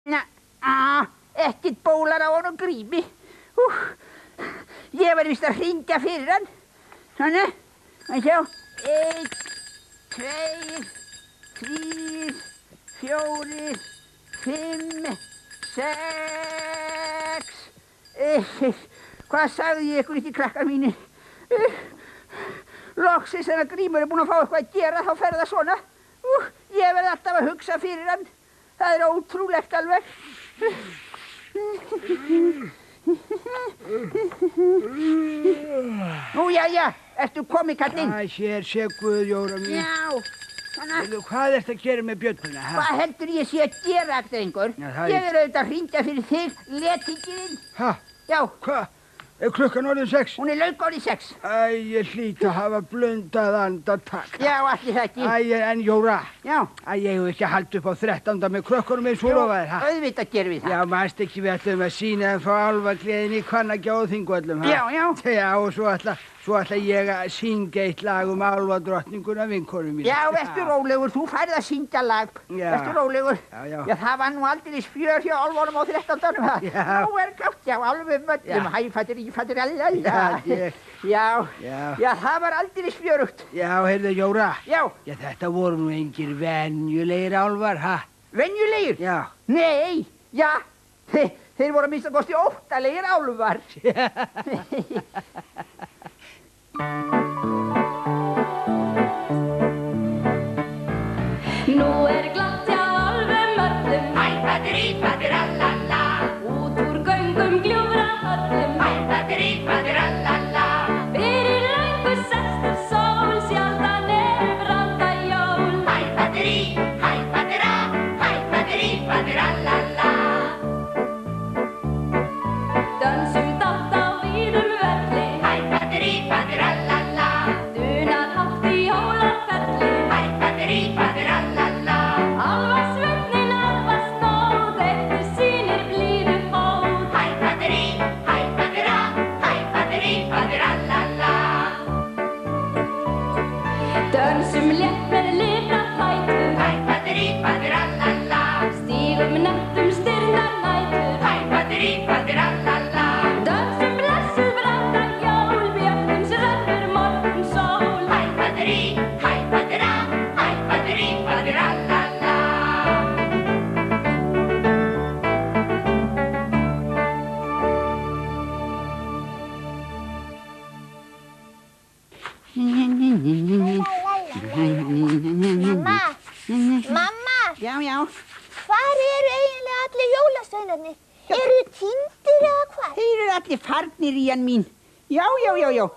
Ekkert bólar á honum Grími. Ég verð víst að hringja fyrir hann. Svona, að sjá. 1, 2, 3, 4, 5, 6. Hvað sagði ég ykkur ekki, krakkar mínir? Loksins þegar Grímur búinn að fá eitthvað að gera, þá fer það svona. Ég verð alltaf að hugsa fyrir hann. Það ótrúlegt alveg. Nú, jæja, ertu komið, kallinn? Hér sé Guðjóra mín. Já, svona. Hvað ertu að gera með bjölluna? Hvað heldur ég sé að gera, drengur? Ég auðvitað að hringja fyrir þig, letingirinn. Ha? Já. Hvað? Er klukkan orðin 6? Hún er löngu orðin 6. Ég hlýt að hafa blundað andartak. Já, allir það ekki. En Jóra. Já. Ég hef ekki haldt upp á 13. með krökkunum eins og lofaðir, ha? Auðvitað gerum við það. Já, manst ekki við ætlum að sýna þeim frá álfagleðin í Hvannagjáþingvöllum, ha? Já. Já, og svo ætla ég að syngja eitt lag álfadrottninguna vinkonu mín. Já, vertu rólegur, þú færð að syngja lag. Vertu rólegur. Já. Já, það var nú aldeilis fjör hjá álfunum á 13. Já. Nú er gátt, já, álfum öllum, hæfættir, ífættir, Já, það var aldeilis fjörugt. Já, heyrðu, Jóra. Já. Já, þetta voru nú engir venjulegir álfar, ha? Venjulegir? Já. Nei, já, þeir voru að minnsta kosti óttalegir álfar. Nú er glatt hjá álfum öllum. Hæfættir, ífættir, allalla. Út úr göngum gljúfra öllum. Hæfættir, ífættir, allalla. Fyrir löngu sestur sól, sjaldan branda jól. Hæfættir, hæfættir, hæfættir, ífættir, allalla. Dönsum dátt á víðum velli. Hæfættir, ífættir, allalla. Dunað hátt í jólaferli. Hæfættir, ífættir, allalla. Álfasvefnin álfasnóð, eftir sýnir blíðu hóð. Hæfættir, hæfættir, hæfættir, ífættir, allalla. Dönsum létt með lifra fætur. Hæfættir, ífættir, allalla. Stígum nettum styrnar nætur. Hæfættir, ífættir, allalla. Dönsum blessuð branda jól, björnums rennur morgun sól. Hæfættir, hæfættir, hæfættir, ífættir, allalla. Mamma, Já. hvar eru eiginlega allir jólasveinarnir? Eru týndir eða hvað? Þeir eru allir farnir í hann mín. Já.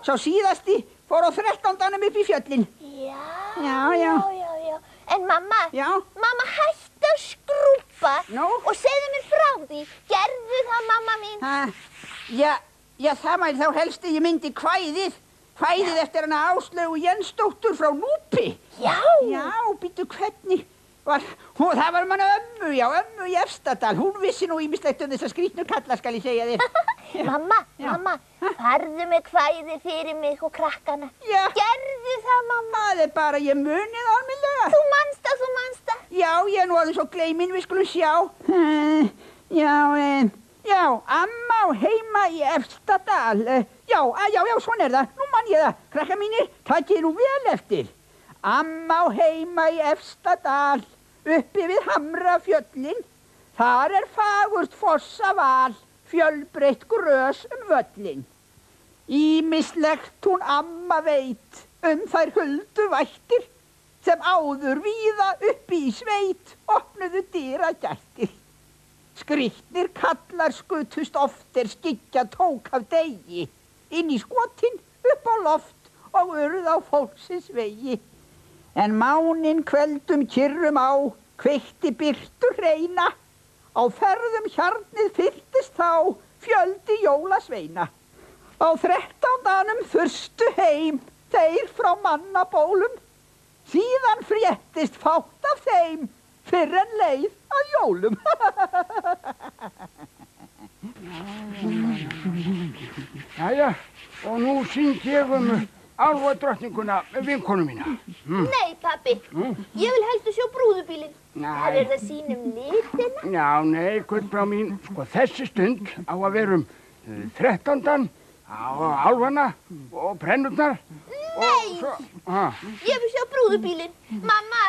Sá síðasti fór á 13. upp í fjöllin. Já. En mamma, Já. mamma hætti að skrúpa Nú? og segðu mér frá því. Gerðu það, mamma mín. Já, það væri þá helst að ég myndi kvæðið. Kvæðið eftir hana Áslaugu Jensdóttur frá Núpi. Já. Já, býttu hvernig það var manna ömmu í Efstadal. Hún vissi nú ýmislegt þessa skrýtnu kalla, skal ég segja þér. Mamma, farðu með kvæði fyrir mig og krakkana. Já. Gerðu það, mamma. Það er bara, ég munið almennilega. Þú manst það. Já, ég er nú aðeins svo gleymin, við skulum sjá. Já, amma á heima í Efstadal. Já, svona er það. Nú man ég það. Krakkar mínir, takið nú vel eftir. Amma á heima í Efstadal, uppi við Hamrafjöllin. Þar er fagurt fossaval, fjölbreytt grös völlin. Ýmislegt hún amma veit þær huldu vættir, sem áður víða uppi í sveit opnuðu dyra gættir. Skrýtnir kallar skutust oft skyggja tók af degi, inn í skotin upp á loft og urð á fólksins vegi. En máninn kveldum kyrrum á, kveikti birtu hreina, á ferðum hjarnið fylltist þá fjöldi jólasveina. Á 13. þurstu heim þeir frá mannabólum, síðan fréttist fátt af þeim fyrr en leið að jólum. Jæja, og nú syng ég álfadrottninguna með vinkonu mína. Nei, pabbi. Ég vil helst sjá brúðubílinn. Það er það sínum litina. Já, nei, gullbrá mín, sko þessi stund á að vera 13. á álfana og brennurnar. Nei! Ég vil sjá brúðubílinn. Mamma,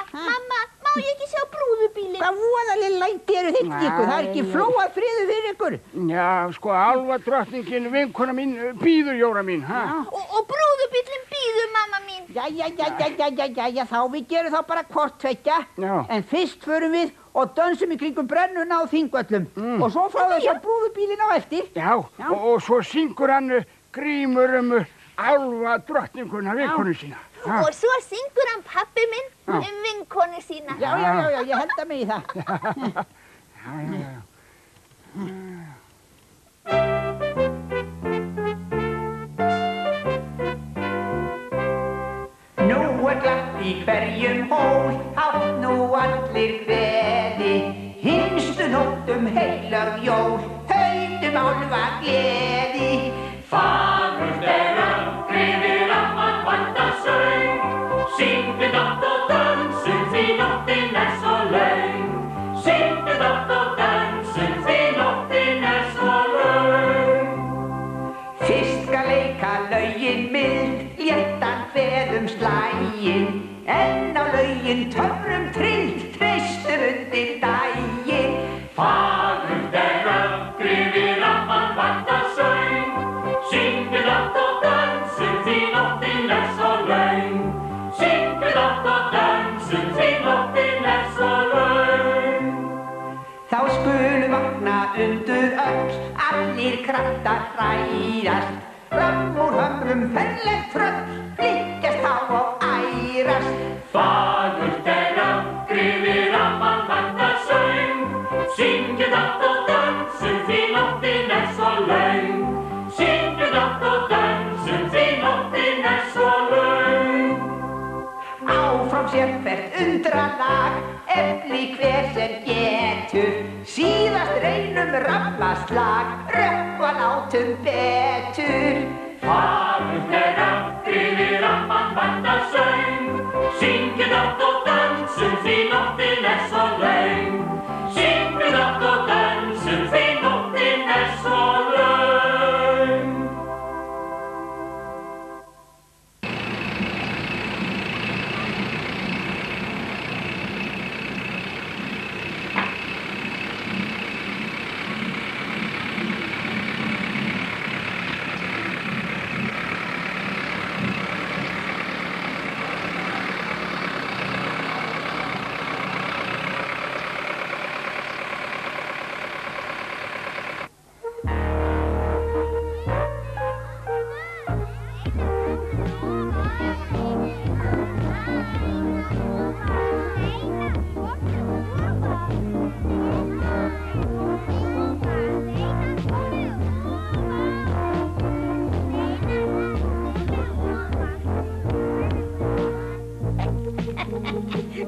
má ég ekki sjá brúðubílinn? Hvað voðaleg læti eru þetta ykkur? Það er ekki flóað friður fyrir ykkur. Já, sko álfadrottningin, vinkona mín, bíður Jóra mín, ha? Og brúðubílinn bíður mamma mín. Jæja, þá við gerum þá bara hvort tveggja. Já. En fyrst förum við og dönsum í kringum brennuna á Þingvöllum. Og svo fá þess að brúðubílinn á eftir. Já, og svo syngur hann Grímur álfadrottninguna, vinkonu sína. Og svo syngur hann pabbi minn vinkonu sína. Já, ég held að mig í það. Já. Nú er glatt í hverjum hól, hátt nú allir kveði. Hinstu nóttum heilög jól, höldum álfa gleði. Fagurt öfgrið ramman vænta söng, syngdu dátt og dönsum því nóttin svo löng. Syngdu dátt og dönsum því nóttin svo löng. Fyrst skal leika lögin mild, léttan kveðum slaginn. En á lögin töfrum trillt, treystum undir daginn. Fagurt öfgrið ramman vænta söng, syngdu dátt og dönsum því nóttin svo löng. Syngdu dátt og dönsum því nóttin svo löng. Þá skulu vakna undur öll, allir kraftar hrærast. Fram úr hömrum ferlegt tröll, blikkast á og ærast. Fagurt öfgrið ramman vænta söng, syngdu dátt og dönsum því nóttin svo löng. Syngdu dátt og dönsum því nóttin svo löng. Áfram sér hvert undralag, efli hver sem getur. Síðast reynum rammaslag, rökkva látum betur. Fagurt öfgrið ramman vænta söng, syngdu dátt og dönsum því nóttin svo löng. Syngdu dátt og dönsum því nóttin svo löng.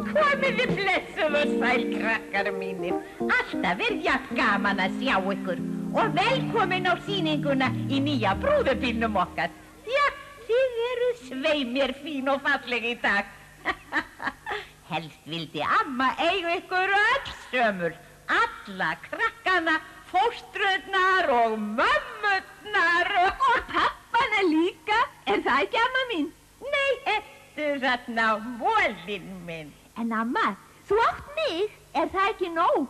Komiði blessuð og sæl krakkar mínir. Alltaf jafn gaman að sjá ykkur og velkomin á sýninguna í nýja brúðubílnum okkar. Já, þið eru svei mér fín og falleg í dag. Helst vildi amma eiga ykkur öll sömul, alla krakkana, fóstrurnar og mömmurnar og pappana líka. Er það ekki amma mín? Nei, þarna mólinn minn. En amma, þú átt mig, er það ekki nóg?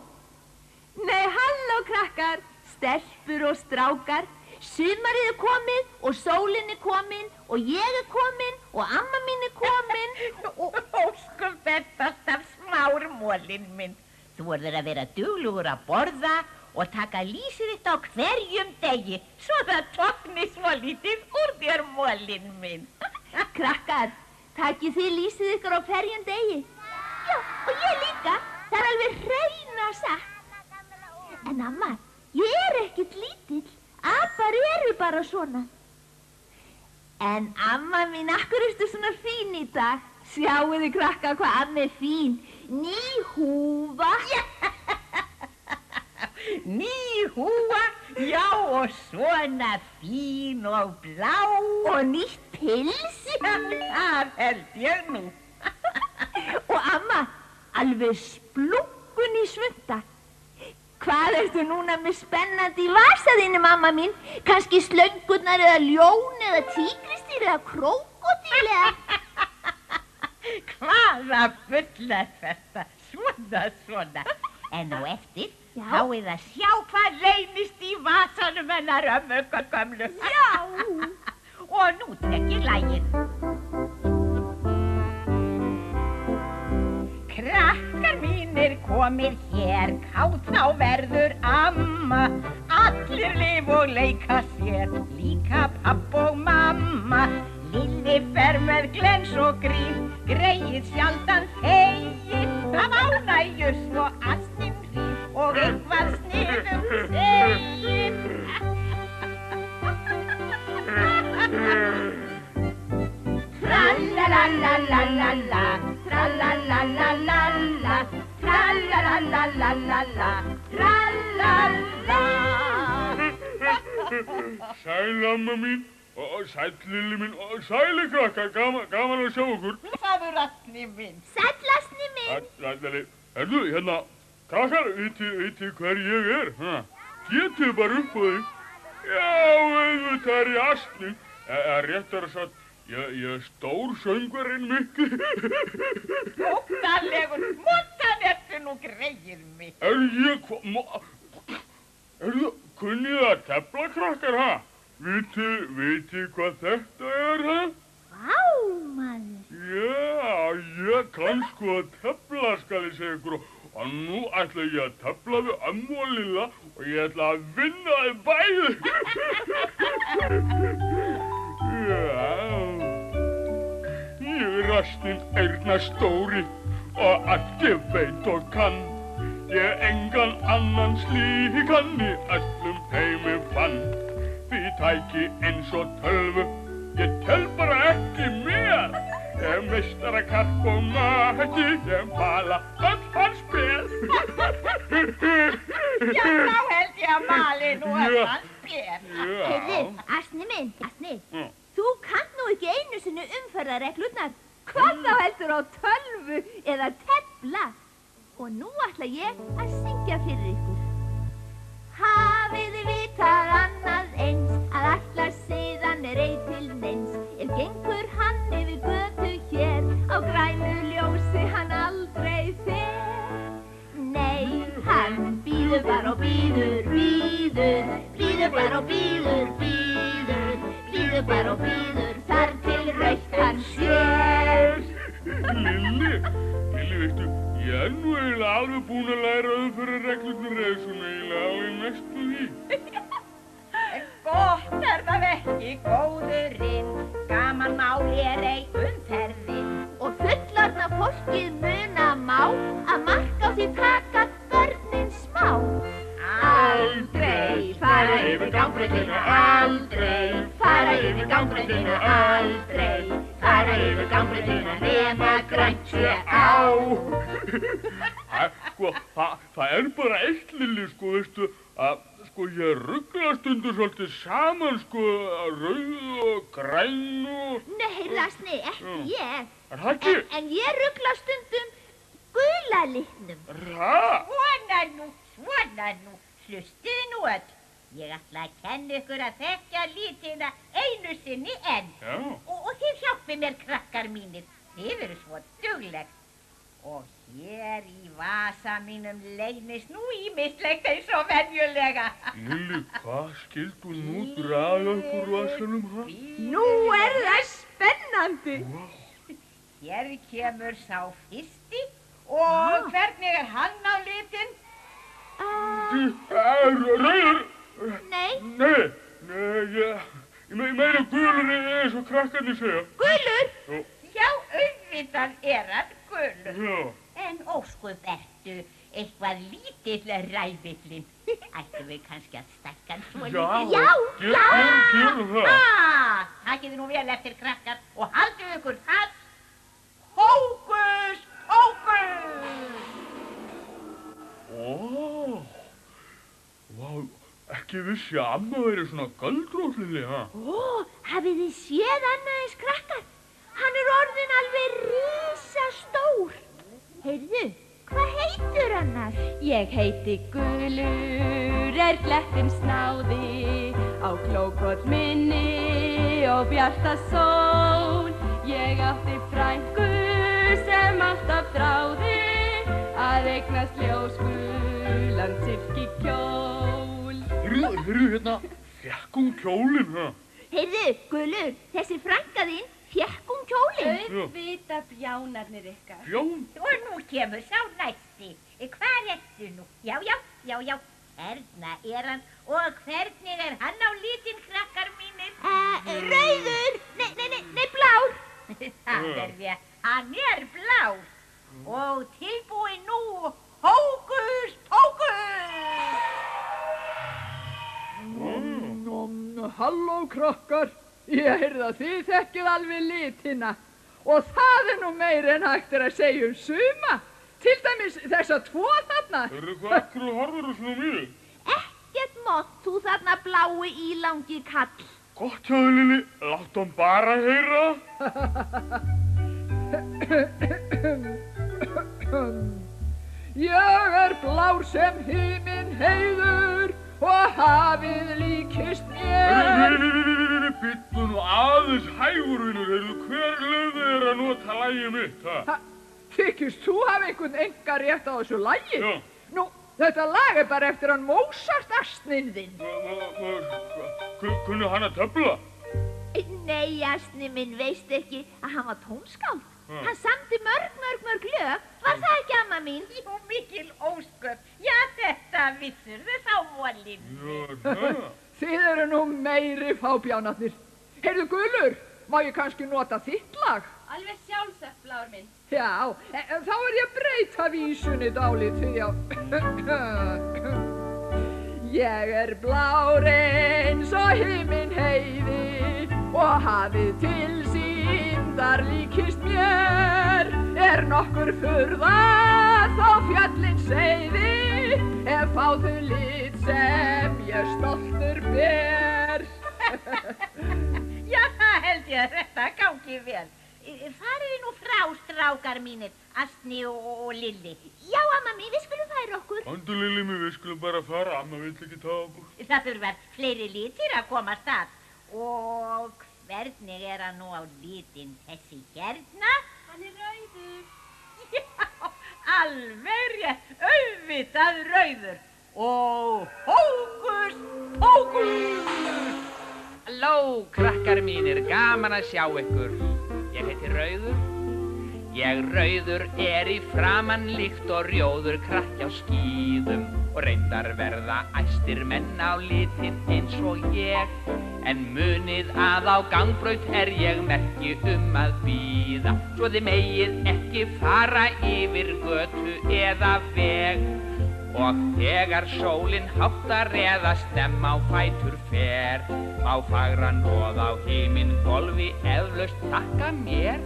Nei, halló krakkar, stelpur og strákar. Sumarið er komið og sólin er komin og ég er komin og amma mín er komin. Óskum bettast af smármólinn minn. Þú verður að vera duglegur að borða og taka lýsið þitt á hverjum degi, svo það togni svolítið úr þér mólinn minn. Krakkar, takið þið lýsið ykkur á hverjum degi? Já, og ég líka. Það er alveg hreina satt. En amma, ég er ekkert lítill. Apar eru bara svona. En amma mín, akkur ertu svona fín í dag? Sjáu þið krakkar hvað amma er fín. Ný húfa. Ný húfa, já, og svona fín og blá. Og nýtt pils. Það held ég nú. Og amma, alveg splungun í svunta. Hvað ertu núna með spennandi í vasaðinni, mamma mín? Kannski slöngurnar eða ljón eða tígristýr eða krókódíl eða... Hvaða bull er þetta? Svona. En á eftir, þá það sjá hvað leynist í vasanum hennar ömmu gömlu. Já! Og nú tek ég lagið. Krakkar mínir komir hér, kátt þá verður amma. Allir lif og leika sér, líka papp og mamma. Lilli fer með glens og grín, greið sjaldan þegir. Það ánægjur svo asnin hrín og eitthvað sniðum segir. Trallalalalala, trallalalalala, trallalalalala, trallala. Sæl amma mín og sæl Lilli mín og sæli krakkar, gaman að sjá okkur. Sæður Asni minn. Sæll, Asni minn. Sæl, herðu, hérna, krakkar, vitið hver ég er, ha? Getið bara upp á því. Já, auðvitað er ég Asni, réttara sagt, ég er stór söngvarinn mikli. Óttalegur, móttan ertu nú greið mig. Kunnið að tefla krakkar, ha? Vitið hvað þetta er, ha? Vá, maður. Já, ég kann sko að tefla, skal ég segja ykkur, og nú ætla ég að tefla við ömmu og Lilla og ég ætla að vinna þið bæði. Já, ég er Asnin Eyrna stóri og allt ég veit og kann. Ég engan annan slíkan í öllum heimi fann. Því tæki eins og tölvu, ég tel bara ekki mér. Ég meistara karp og mætti, ég mala öll hans spil. Já, þá held ég að mali nú öll hans spil. Heyrðu, Asni minn, Asni, þú kannt nú ekki einu sinni umferðarreglurnar. Hvað þá heldur á tölvu eða tefla? Og nú ætla ég að syngja fyrir ykkur. Hafið þið vitað annað eins, að ætla síðan er ei til neins. Ef gengur hann yfir götu hér, á grænu ljósi hann aldrei fer. Nei, hann bíður bara og bíður, bíður bara og bíður, bíður bara og bíður, þar til rautt hann sér. Lilli, veistu, ég er nú eiginlega alveg búin að læra umferðarreglurnar eða svona eiginlega alveg næstu því. Gott er það ekki, góðurinn, gaman mál er ei umferðin. Og fullorðna fólkið muna má að mark á því taka börnin smá. Aldrei fara yfir gangbrautina, aldrei fara yfir gangbrautina, aldrei fara yfir gangbrautina nema grænt sé á. Sko, það er bara eitt, Lilli, sko, veistu, að sko ég rugla stundur svolítið saman, sko, rauð og græn og... Nei, Asni, ekki ég. Er það ekki? En ég rugla stundum gula litnum. Svona nú, hlustuðu nú öll. Ég ætla að kenna ykkur að þekkja litina einu sinni enn. Já. Og þið hjálpið mér, krakkar mínir. Þið eru svo dugleg. Og hér í vasa mínum leynist nú ýmislegt eins og venjulega. Lilli, hvað skildu nú draga upp úr vasanum, ha? Nú er það spennandi. Hér kemur sá fyrsti og hvernig er hann á litin? Rauður! Nei. Nei, ég meina gulur eins og krakkarnir segja. Gulur? Já, auðvitað er hann gulur. Já. En óskuð ertu eitthvað lítill ræfillinn. Ættum við kannski að stækka hann svo lítið? Já. Gerum það. Takið nú vel eftir, krakkar, og haldið ykkur fast. Hókus pókus! Vá, ekki vissi að amma væri svona göldrótt, Lilli, ha? Hafið þið séð annað krakkar? Hann er orðinn alveg risastór. Heyrðu, Hvað heitur annars? Ég heiti Gulur, klettin snáði, á klókoll minni og bjarta sól. Ég átti frænku sem alltaf þráði að eignast ljósgulan silkikjól. Heyrðu hérna, fékk hún kjólinn, ha? Heyrðu, Gulur, þessi frænka þín fékk hún kjólinn. Auðvitað bjánarnir ykkar. Bjón? Og nú kemur sá næsti. Hvar ertu nú? Já. Hérna hann. Og hvernig hann á litinn, krakkar mínir? Rauður! Nei, blár. Það rétt. Hann blár. Og tilbúið nú, hókus pókus! Halló, krakkar. Ég heyrði að þið þekkið alveg litina. Og það nú meira en hægt að segja suma. Til dæmis þessa tvo þarna. Heyrðu, hvað akkur horfður svona mér? Ekkert mott, þú þarna blái ílangi kall. Gott hjá þig, Lilli. Láttu hann bara heyra. Ég blár sem himinn heiður og hafið líkist mér. Bittu nú aðeins hægur, vinur. Heyrðu, hver leyfði að nota lagið mitt, ha? Þykist þú hafa einhvern enga rétt á þessu lagi? Já. Nú, þetta lag bara eftir hann Mozart astnin þinn. Kunni hann að tefla? Nei, asni minn, veist ekki að hann var tónskáld. Hann samdi mörg lög. Var það ekki, amma mín? Jú, mikil ósköp. Já, þetta vissirðu þá volinn. Já. Þið eru nú meiri fábjánarnir. Heyrðu, Gulur, má ég kannski nota þitt lag? Alveg sjálfsagt, blár minn. Já, þá ég að breyta vísunni dálítið, já. Ég blár eins og himinn heiði og hafið til síndar líkist mér. Nokkur furða þó fjöllin seiði ef fá þau lit sem ég stoltur ber. Já, það held ég að þetta gangi vel. Fariði nú frá, strákar mínir, Astni og Lilli. Já, amma mín, við skulum færa okkur. Andu, Lilli mín, við skulum bara fara. Amma vill ekki taða okkur. Það þurfa fleiri litir að komast að. Og hvernig hann nú á litinn þessi hérna? Hann rauður. Já, alveg rétt, auðvitað rauður. Og hókus pókus! Halló, krakkar mínir, gaman að sjá ykkur. Ég heiti Rauður. Ég rauður í framan líkt og rjóður krakki á skíðum og reyndar verða æstir menn á litinn eins og ég. En munið að á gangbraut ég merki að bíða, svo þið megið ekki fara yfir götu eða veg. Og þegar sólin háttar eða snemma á fætur fer, má fagran roð á himinhvolfi eflaust þakka mér.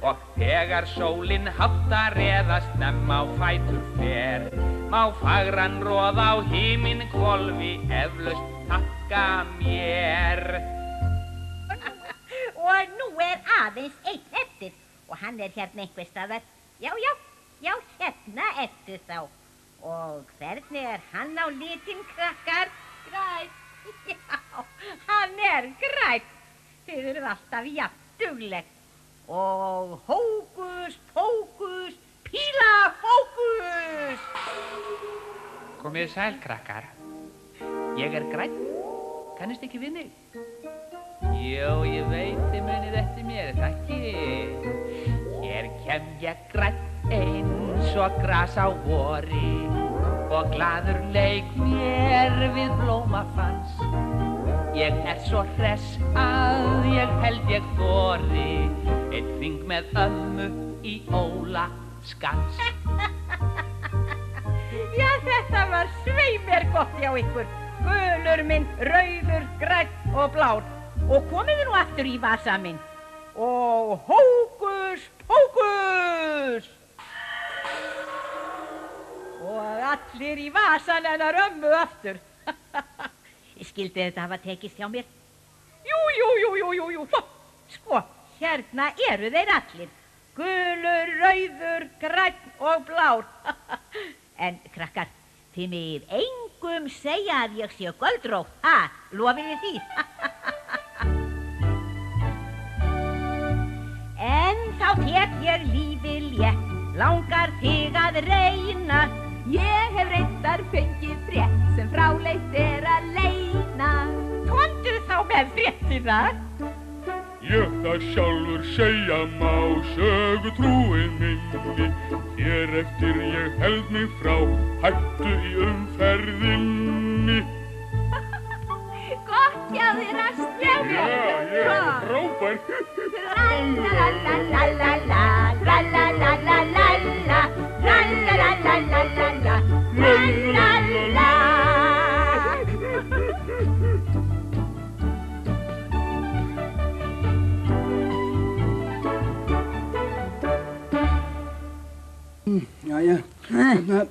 Og þegar sólin háttar eða snemma á fætur fer, má fagran roð á himinhvolfi eflaust þakka mér. Og nú aðeins eitt eftir, og hann hérna einhvers staðar. Já, hérna eftir þá. Og hvernig hann á litinn, krakkar? Grænn. Já, hann grænn. Þið eruð alltaf jafn dugleg. Og hókus pókus, pílafókus! Komið sæl, krakkar. Ég grænn. Kannist ekki við mig? Jó, ég veit þið munið eftir mér, það ekki? Hér kem ég grænn eins og gras á vori og glaður leik mér við blómafans. Ég svo hress að ég held ég þori einn hring með ömmu í Óla skans. Já, þetta var svei mér gott hjá ykkur. Gulur minn, rauður, grænn og blár. Og komiði nú aftur í vasa minn. Og hókus pókus! Og allir í vasan hennar ömmu aftur. Skildi þetta hafa tekist hjá mér? Jú. Sko, hérna eru þeir allir. gulur, rauður, grænn og blár. En krakkar, þið megið engum segja að ég sé göldrótt, lofið þið því? En þá tek ég lífið létt, langar þig að reyna. Ég hef reyndar fengið frétt sem fráleitt að leyna. Komdu þá með fréttina. Ég það sjálfur segja má sögutrúin minni. Hér eftir ég held mig frá hættu í umferðinni. Gott hjá þér að stjána. Já, ég er frábær. Jæja,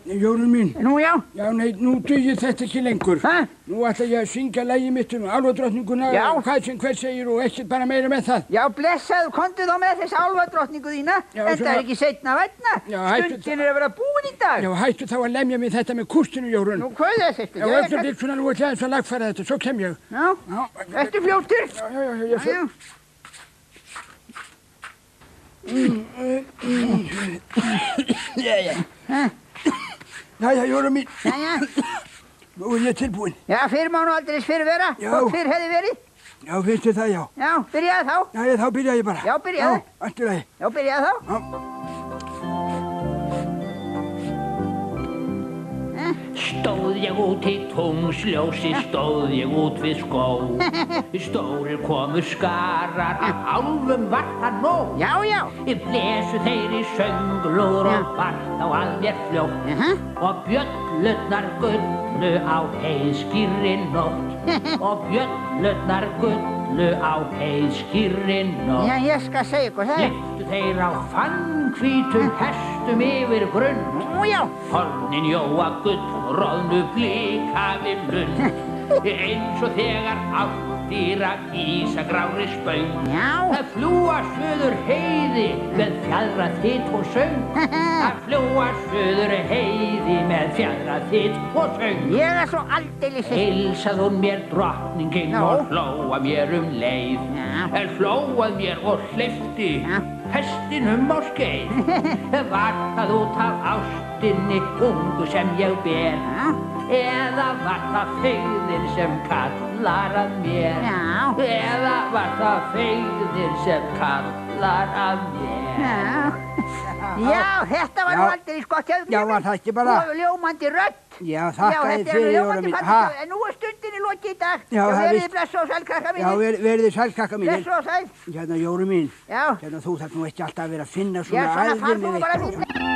Jórunn mín. Nú já. Já, nei, nú dugir þetta ekki lengur. Hæ? Nú ætla ég að syngja lagið mitt álfadrottninguna. Já. Hvað sem hver segir og ekkert bara meira með það. Já, blessaðu, komdu þá með þessa álfadrottningu þína. Já, Þetta er ekki seinna vænna. Já, hættu- Stundin er að vera búin í dag. Já, hættu þá að lemja mig þetta með kústinu, Jórunn. Nú, hvað er þetta? Já, eftir því svona nú ætla ég aðeins að lagfæra þetta, svo kem ég. Já, Já, ertu fljótur? ég svo. Jæja, Jórunn mín. Jæja. Nú er ég tilbúinn. Já, fyrr má nú aldrei fyrr vera. Já. Hvort fyrr hefði verið? Já, finnst þið það, já. Já, byrjaði þá. Jæja, þá byrja ég bara. Já, byrjaðu. Já, allt í lagi. Já, byrjaði þá. Stóð ég út í tungsljósi, stóð ég út við skó. Stórir komu skarar, af álfum var það nóg. Já, já. Blésu þeir í sönglúr og vart á að mér fljótt. Og bjöllurnar gullu á heiðskýrri nótt. Og bjöllurnar gullu á heiðskýrri nótt. Já, ég skal segja ykkur það. Leiftu þeir á fannhvítum hestum yfir grunn. Nú, já. Hornin jóa gull, roðnu blika við lund. Eins og þegar áttýra ísagrári spöng. Já. Það fljúa suður heiði með fjadra þitt og söng. Það fljúa suður heiði með fjadra þitt og söng. Ég er svo aldeilis Heilsað hún mér drottningin Já. og hlóa mér leið. Já. Hlóað mér og hleypti Já. hestinum á skeið. Var það út af ástinni ungu sem ég ber? Eða var það feigðin sem kallar að mér? Já. Eða var það feigðin sem kallar að mér? Já. Já, þetta var nú Já. aldeilis gott hjá þér. Já, var það ekki bara? Og ljómandi rödd. Já, þakka þér fyrir, Jórunn mín. Ha? En nú er stundinni lokið í dag. Já, það er verið víst. blessu og sæl, krakka Já, mínir. verið þið sæl, krakka mínir. Blessu og sæl. Hérna, Jórunn mín. Já. Hérna, þú þarf nú ekki alltaf að vera að finna Já, svona svona æðin far þú við bara eitthvað. við.